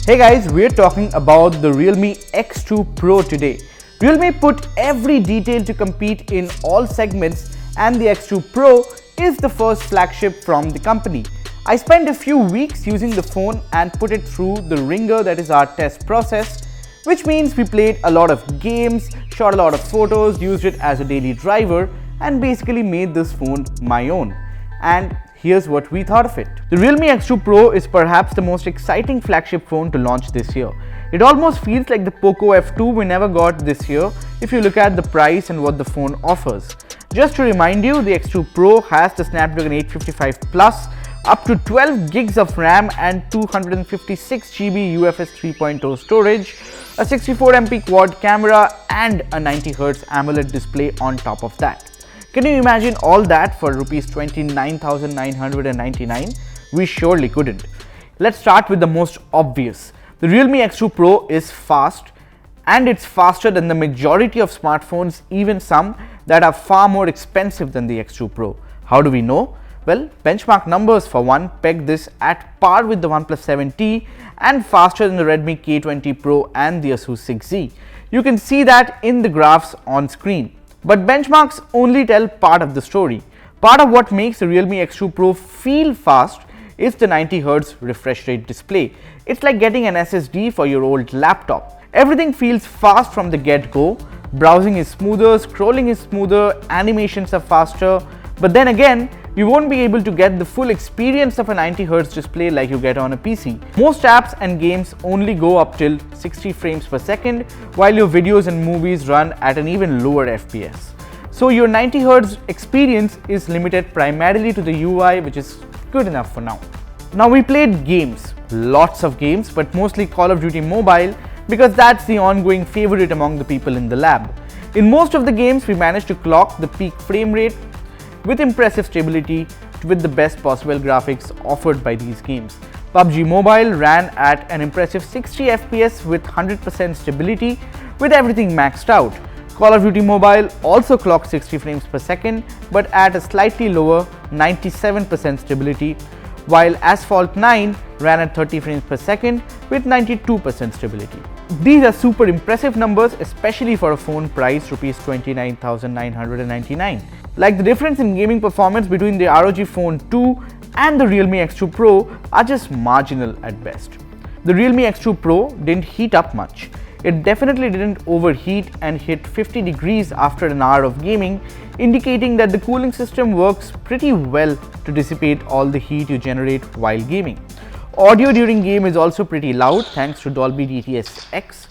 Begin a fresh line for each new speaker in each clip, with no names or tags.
Hey guys, we're talking about the Realme X2 Pro today. Realme put every detail to compete in all segments, and the X2 Pro is the first flagship from the company. I spent a few weeks using the phone and put it through the ringer, that is our test process, which means we played a lot of games, shot a lot of photos, used it as a daily driver, and basically made this phone my own. And here's what we thought of it. The Realme X2 Pro is perhaps the most exciting flagship phone to launch this year. It almost feels like the Poco F2 we never got this year if you look at the price and what the phone offers. Just to remind you, the X2 Pro has the Snapdragon 855 Plus, up to 12 gigs of RAM and 256 GB UFS 3.0 storage, a 64 MP quad camera and a 90Hz AMOLED display on top of that. Can you imagine all that for Rs 29,999? We surely couldn't. Let's start with the most obvious. The Realme X2 Pro is fast, and it's faster than the majority of smartphones, even some that are far more expensive than the X2 Pro. How do we know? Well, benchmark numbers for one peg this at par with the OnePlus 7T and faster than the Redmi K20 Pro and the Asus 6Z. You can see that in the graphs on screen. But benchmarks only tell part of the story. Part of what makes the Realme X2 Pro feel fast is the 90Hz refresh rate display. It's like getting an SSD for your old laptop. Everything feels fast from the get-go. Browsing is smoother, scrolling is smoother, animations are faster. But then again, you won't be able to get the full experience of a 90Hz display like you get on a PC. Most apps and games only go up till 60 frames per second, while your videos and movies run at an even lower FPS. So your 90Hz experience is limited primarily to the UI, which is good enough for now. Now we played games, lots of games, but mostly Call of Duty Mobile, because that's the ongoing favorite among the people in the lab. In most of the games, we managed to clock the peak frame rate with impressive stability with the best possible graphics offered by these games. PUBG Mobile ran at an impressive 60 FPS with 100% stability with everything maxed out. Call of Duty Mobile also clocked 60 frames per second but at a slightly lower 97% stability, while Asphalt 9 ran at 30 frames per second with 92% stability. These are super impressive numbers, especially for a phone priced Rs 29,999. Like, the difference in gaming performance between the ROG Phone 2 and the Realme X2 Pro are just marginal at best. The Realme X2 Pro didn't heat up much. It definitely didn't overheat and hit 50 degrees after an hour of gaming, indicating that the cooling system works pretty well to dissipate all the heat you generate while gaming. Audio during game is also pretty loud thanks to Dolby DTS-X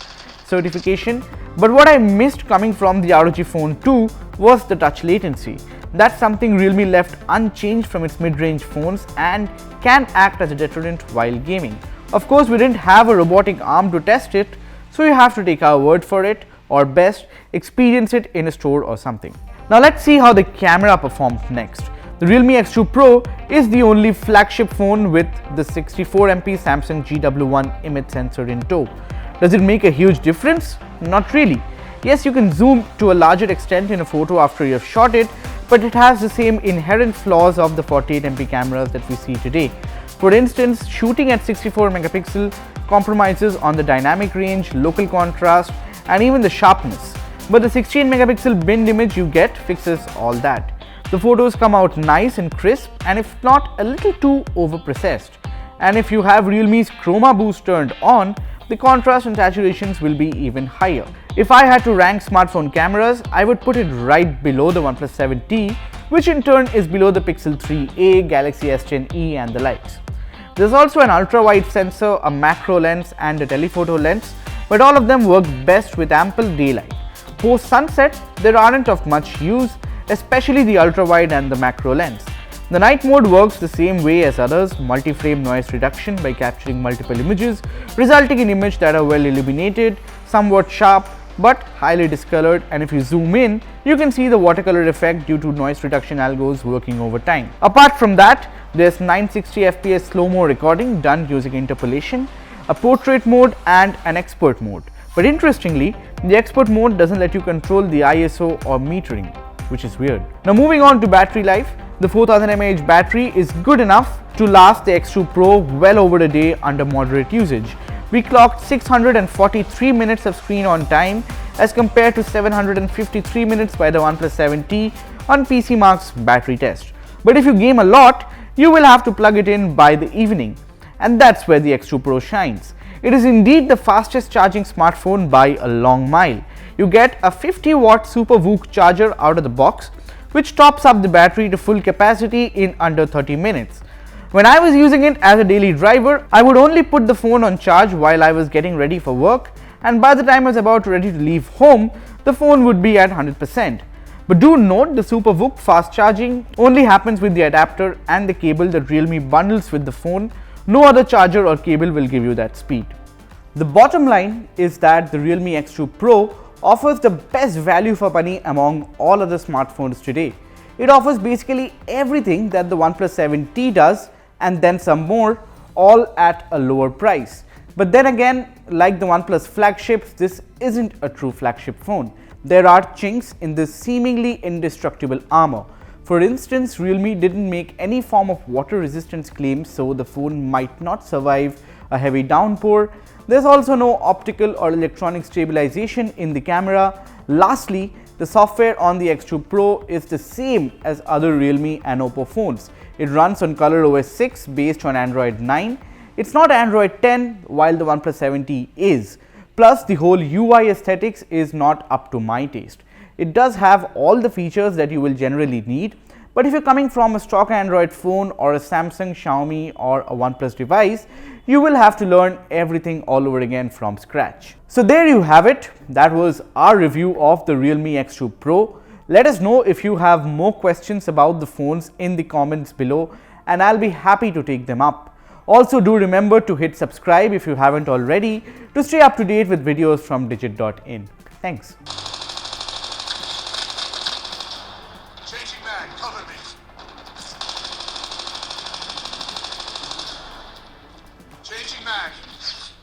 certification, but what I missed coming from the ROG Phone 2 was the touch latency. That's something Realme left unchanged from its mid-range phones and can act as a deterrent while gaming. Of course, we didn't have a robotic arm to test it, so you have to take our word for it, or best, experience it in a store or something. Now let's see how the camera performed next. The Realme X2 Pro is the only flagship phone with the 64 MP Samsung GW1 image sensor in tow. Does it make a huge difference? Not really. Yes, you can zoom to a larger extent in a photo after you have shot it, but it has the same inherent flaws of the 48 MP cameras that we see today. For instance, shooting at 64 megapixel compromises on the dynamic range, local contrast, and even the sharpness. But the 16 megapixel binned image you get fixes all that. The photos come out nice and crisp, and if not a little too over-processed. And if you have Realme's Chroma Boost turned on, the contrast and saturations will be even higher. If I had to rank smartphone cameras, I would put it right below the OnePlus 7T, which in turn is below the Pixel 3a, Galaxy S10e and the likes. There's also an ultra-wide sensor, a macro lens and a telephoto lens, but all of them work best with ample daylight. Post sunset, they aren't of much use, especially the ultra-wide and the macro lens. The night mode works the same way as others, multi-frame noise reduction by capturing multiple images, resulting in images that are well illuminated, somewhat sharp, but highly discolored, and if you zoom in, you can see the watercolor effect due to noise reduction algos working over time. Apart from that, there's 960 FPS slow-mo recording done using interpolation, a portrait mode and an expert mode. But interestingly, the expert mode doesn't let you control the ISO or metering, which is weird. Now moving on to battery life, the 4000 mAh battery is good enough to last the X2 Pro well over a day under moderate usage. We clocked 643 minutes of screen on time as compared to 753 minutes by the OnePlus 7T on PCMark's battery test. But if you game a lot, you will have to plug it in by the evening, and that's where the X2 Pro shines. It is indeed the fastest charging smartphone by a long mile. You get a 50-watt Super VOOC charger out of the box, which tops up the battery to full capacity in under 30 minutes. When I was using it as a daily driver, I would only put the phone on charge while I was getting ready for work, and by the time I was about ready to leave home, the phone would be at 100%. But do note, the Super VOOC fast charging only happens with the adapter and the cable that Realme bundles with the phone. No other charger or cable will give you that speed. The bottom line is that the Realme X2 Pro offers the best value for money among all other smartphones today. It offers basically everything that the OnePlus 7T does and then some more, all at a lower price. But then again, like the OnePlus flagships, this isn't a true flagship phone. There are chinks in this seemingly indestructible armor. For instance, Realme didn't make any form of water resistance claims, so the phone might not survive a heavy downpour. There's also no optical or electronic stabilization in the camera. Lastly, the software on the X2 Pro is the same as other Realme and Oppo phones. It runs on ColorOS 6 based on Android 9. It's not Android 10, while the OnePlus 7T is. Plus, the whole UI aesthetics is not up to my taste. It does have all the features that you will generally need, but if you're coming from a stock Android phone or a Samsung, Xiaomi or a OnePlus device, you will have to learn everything all over again from scratch. So there you have it. That was our review of the Realme X2 Pro. Let us know if you have more questions about the phones in the comments below, and I'll be happy to take them up. Also, do remember to hit subscribe if you haven't already to stay up to date with videos from digit.in. Thanks.